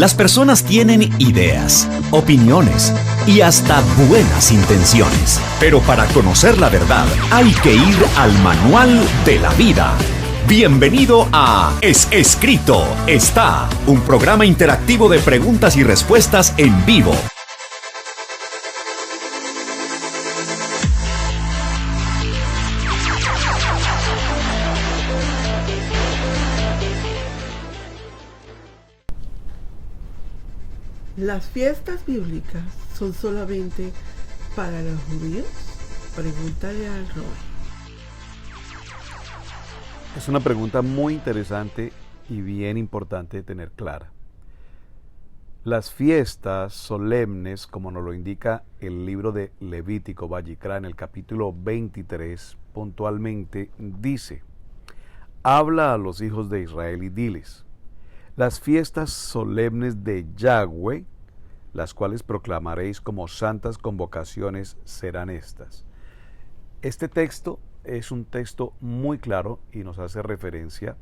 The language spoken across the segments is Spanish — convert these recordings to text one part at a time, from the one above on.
Las personas tienen ideas, opiniones y hasta buenas intenciones. Pero para conocer la verdad hay que ir al manual de la vida. Bienvenido a Es Escrito Está, un programa interactivo de preguntas y respuestas en vivo. ¿Las fiestas bíblicas son solamente para los judíos? Pregúntale al Roy. Es una pregunta muy interesante y bien importante de tener clara. Las fiestas solemnes, como nos lo indica el libro de Levítico, Vallicrá, en el capítulo 23, puntualmente dice: habla a los hijos de Israel y diles: las fiestas solemnes de Yahweh, las cuales proclamaréis como santas convocaciones, serán estas. Este texto es un texto muy claro y nos hace referencia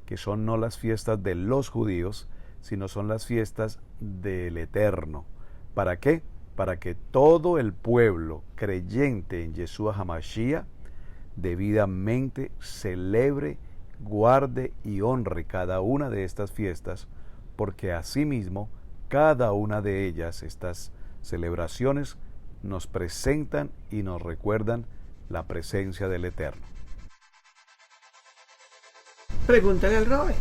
que son no las fiestas de los judíos, sino son las fiestas del Eterno. ¿Para qué? Para que todo el pueblo creyente en Yeshua HaMashiach debidamente celebre, guarde y honre cada una de estas fiestas, porque asimismo cada una de ellas, estas celebraciones, nos presentan y nos recuerdan la presencia del Eterno. Pregúntale al Roy.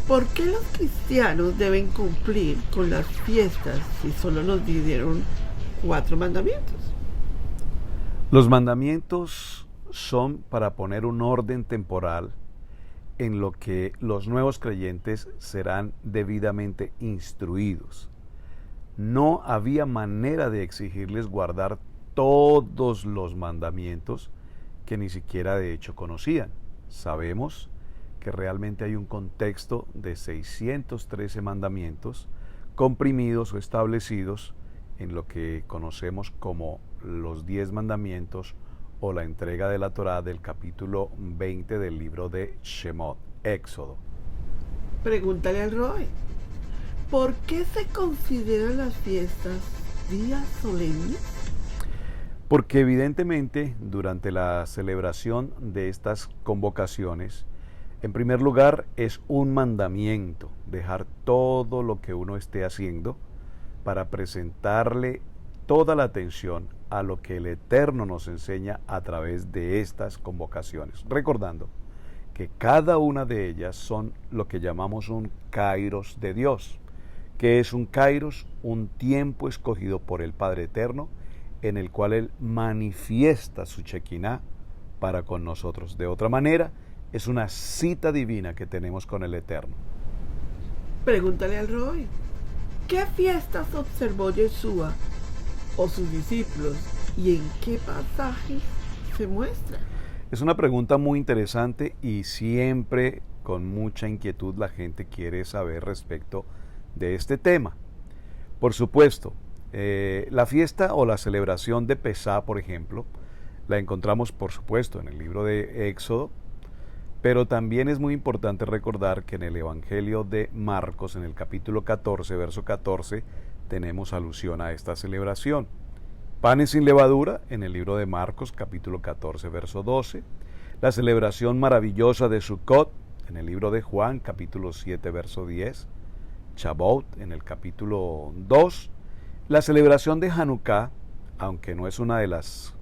¿Por qué los cristianos deben cumplir con las fiestas si solo nos dieron 4 mandamientos? Los mandamientos son para poner un orden temporal en lo que los nuevos creyentes serán debidamente instruidos. No había manera de exigirles guardar todos los mandamientos que ni siquiera de hecho conocían. Sabemos que realmente hay un contexto de 613 mandamientos comprimidos o establecidos en lo que conocemos como los 10 mandamientos o la entrega de la Torá del capítulo 20 del libro de Shemot, Éxodo. Pregúntale al Roy. ¿Por qué se consideran las fiestas días solemnes? Porque evidentemente durante la celebración de estas convocaciones, en primer lugar es un mandamiento dejar todo lo que uno esté haciendo para presentarle toda la atención a lo que el Eterno nos enseña a través de estas convocaciones, recordando que cada una de ellas son lo que llamamos un kairos de Dios. ¿Qué es un kairos? Un tiempo escogido por el Padre Eterno en el cual Él manifiesta su Shekinah para con nosotros. De otra manera, es una cita divina que tenemos con el Eterno. Pregúntale al Roy. ¿Qué fiestas observó Yeshua o sus discípulos y en qué pasajes se muestra? Es una pregunta muy interesante y siempre con mucha inquietud la gente quiere saber respecto de este tema. Por supuesto, la fiesta o la celebración de Pesá, por ejemplo, la encontramos por supuesto en el libro de Éxodo, pero también es muy importante recordar que en el Evangelio de Marcos, en el capítulo 14, verso 14, tenemos alusión a esta celebración. Panes sin levadura, en el libro de Marcos, capítulo 14, verso 12. La celebración maravillosa de Sukkot, en el libro de Juan, capítulo 7, verso 10. Shavuot, en el capítulo 2. La celebración de Hanukkah, aunque no es una de las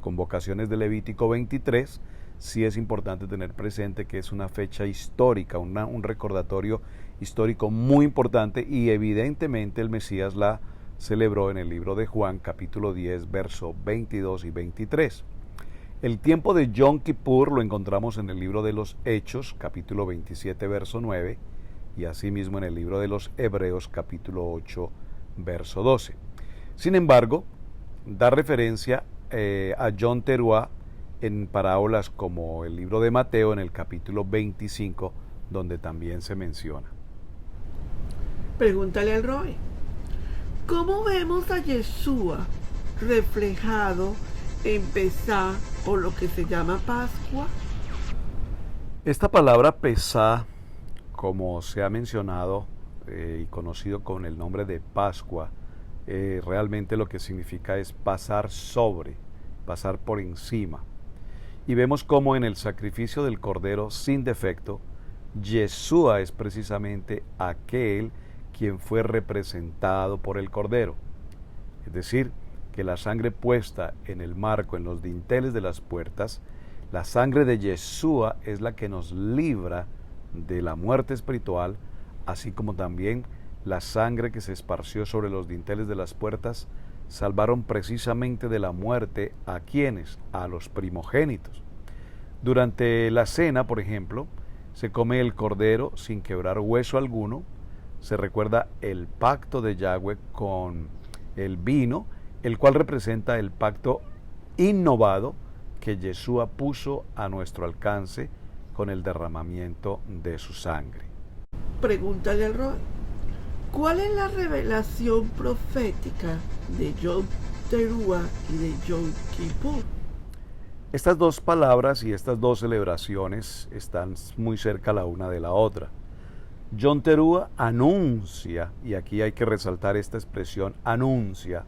convocaciones de Levítico 23, sí es importante tener presente que es una fecha histórica, un recordatorio histórico muy importante, y evidentemente el Mesías la celebró en el libro de Juan, capítulo 10, verso 22 y 23. El tiempo de Yom Kippur lo encontramos en el libro de los Hechos, capítulo 27, verso 9, y asimismo en el libro de los Hebreos, capítulo 8, verso 12. Sin embargo, da referencia a Yom Teruah en parábolas como el libro de Mateo, en el capítulo 25, donde también se menciona. Pregúntale al Roy. ¿Cómo vemos a Yeshua reflejado en Pesá o lo que se llama Pascua? Esta palabra Pesá, como se ha mencionado y conocido con el nombre de Pascua, realmente lo que significa es pasar sobre, pasar por encima. Y vemos cómo en el sacrificio del Cordero sin defecto, Yeshua es precisamente aquel quien fue representado por el Cordero. Es decir, que la sangre puesta en el marco, en los dinteles de las puertas, la sangre de Yeshua es la que nos libra de la muerte espiritual, así como también la sangre que se esparció sobre los dinteles de las puertas salvaron precisamente de la muerte a quienes, a los primogénitos. Durante la cena, por ejemplo, se come el cordero sin quebrar hueso alguno, se recuerda el pacto de Yahweh con el vino, el cual representa el pacto innovado que Yeshua puso a nuestro alcance con el derramamiento de su sangre. Pregúntale al Roy, ¿cuál es la revelación profética de Yom Teruah y de Yom Kippur? Estas dos palabras y estas dos celebraciones están muy cerca la una de la otra. Yom Teruah anuncia, y aquí hay que resaltar esta expresión, anuncia.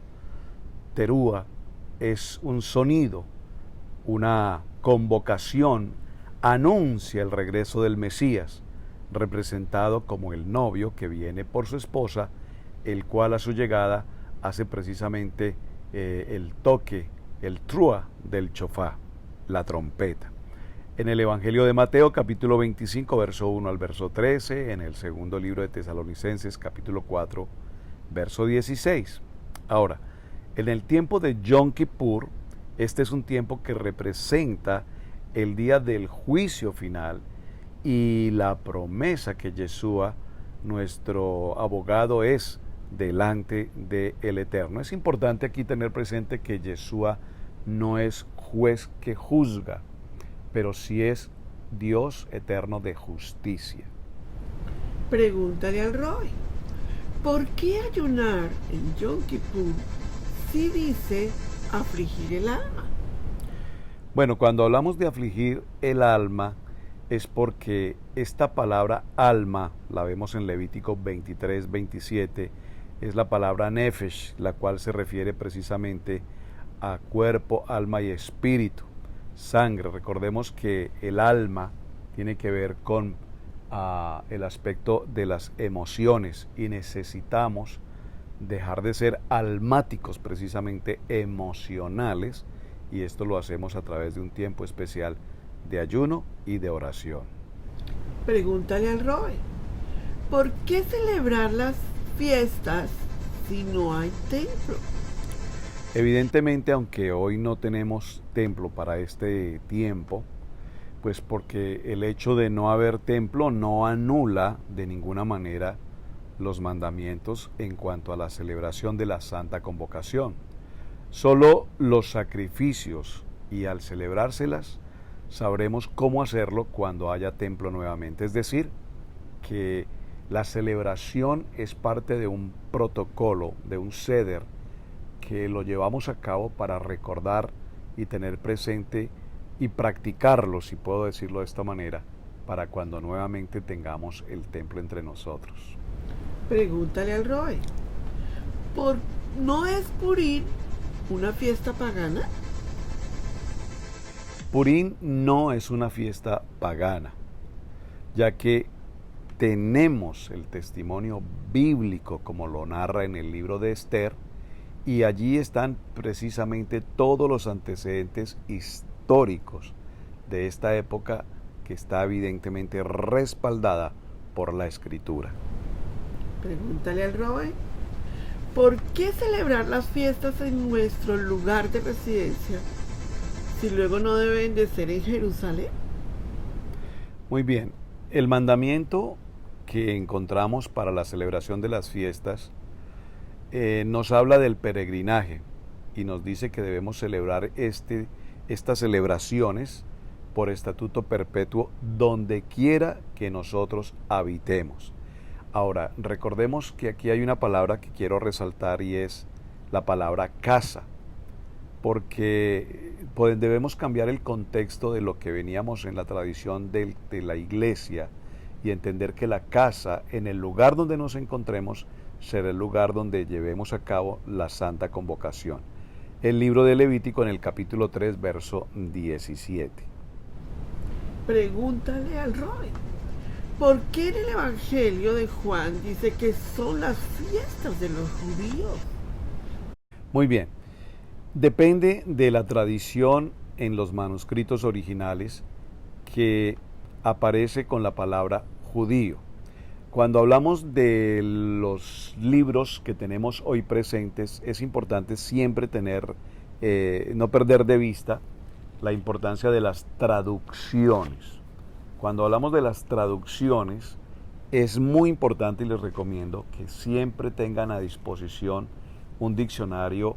Teruah es un sonido, una convocación, anuncia el regreso del Mesías, representado como el novio que viene por su esposa, el cual a su llegada hace precisamente el toque, el trua del chofá, la trompeta. En el Evangelio de Mateo, capítulo 25, verso 1 al verso 13, en el segundo libro de Tesalonicenses, capítulo 4, verso 16. Ahora, en el tiempo de Yom Kippur, este es un tiempo que representa el día del juicio final y la promesa que Yeshua, nuestro abogado, es delante del Eterno. Es importante aquí tener presente que Yeshua no es juez que juzga, pero sí es Dios eterno de justicia. Pregúntale al Roy, ¿por qué ayunar en Yom Kippur si dice afligir el alma? Bueno, cuando hablamos de afligir el alma, es porque esta palabra alma, la vemos en Levítico 23, 27, es la palabra nefesh, la cual se refiere precisamente a cuerpo, alma y espíritu, sangre. Recordemos que el alma tiene que ver con el aspecto de las emociones y necesitamos dejar de ser almáticos, precisamente emocionales, y esto lo hacemos a través de un tiempo especial de ayuno y de oración. Pregúntale al Roy, ¿por qué celebrar las fiestas si no hay templo? Evidentemente, aunque hoy no tenemos templo para este tiempo, pues porque el hecho de no haber templo no anula de ninguna manera los mandamientos en cuanto a la celebración de la Santa Convocación. Solo los sacrificios, y al celebrárselas, sabremos cómo hacerlo cuando haya templo nuevamente. Es decir, que la celebración es parte de un protocolo, de un seder, que lo llevamos a cabo para recordar y tener presente y practicarlo, si puedo decirlo de esta manera, para cuando nuevamente tengamos el templo entre nosotros. Pregúntale al Roy, ¿no es Purim una fiesta pagana? Purim no es una fiesta pagana, ya que tenemos el testimonio bíblico como lo narra en el libro de Esther, y allí están precisamente todos los antecedentes históricos de esta época que está evidentemente respaldada por la Escritura. Pregúntale al Roy, ¿por qué celebrar las fiestas en nuestro lugar de residencia si luego no deben de ser en Jerusalén? Muy bien, el mandamiento que encontramos para la celebración de las fiestas nos habla del peregrinaje y nos dice que debemos celebrar estas celebraciones por estatuto perpetuo donde quiera que nosotros habitemos. Ahora, recordemos que aquí hay una palabra que quiero resaltar y es la palabra casa, porque debemos cambiar el contexto de lo que veníamos en la tradición de la iglesia y entender que la casa, en el lugar donde nos encontremos, será el lugar donde llevemos a cabo la santa convocación. El libro de Levítico en el capítulo 3, verso 17. Pregúntale al Roy. ¿Por qué en el Evangelio de Juan dice que son las fiestas de los judíos? Muy bien. Depende de la tradición en los manuscritos originales que aparece con la palabra judío. Cuando hablamos de los libros que tenemos hoy presentes, es importante siempre no perder de vista la importancia de las traducciones. Cuando hablamos de las traducciones, es muy importante y les recomiendo que siempre tengan a disposición un diccionario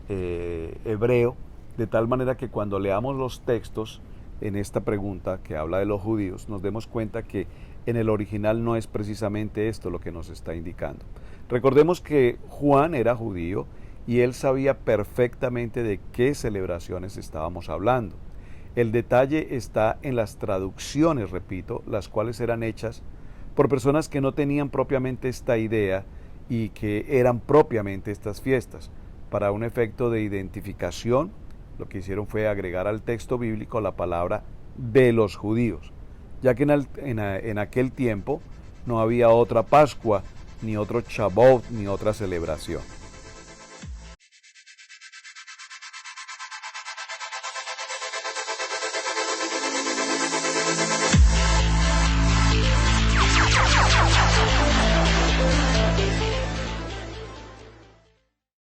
hebreo, de tal manera que cuando leamos los textos en esta pregunta que habla de los judíos, nos demos cuenta que en el original no es precisamente esto lo que nos está indicando. Recordemos que Juan era judío y él sabía perfectamente de qué celebraciones estábamos hablando. El detalle está en las traducciones, repito, las cuales eran hechas por personas que no tenían propiamente esta idea y que eran propiamente estas fiestas. Para un efecto de identificación, lo que hicieron fue agregar al texto bíblico la palabra de los judíos, ya que en aquel tiempo no había otra Pascua, ni otro Shavuot, ni otra celebración.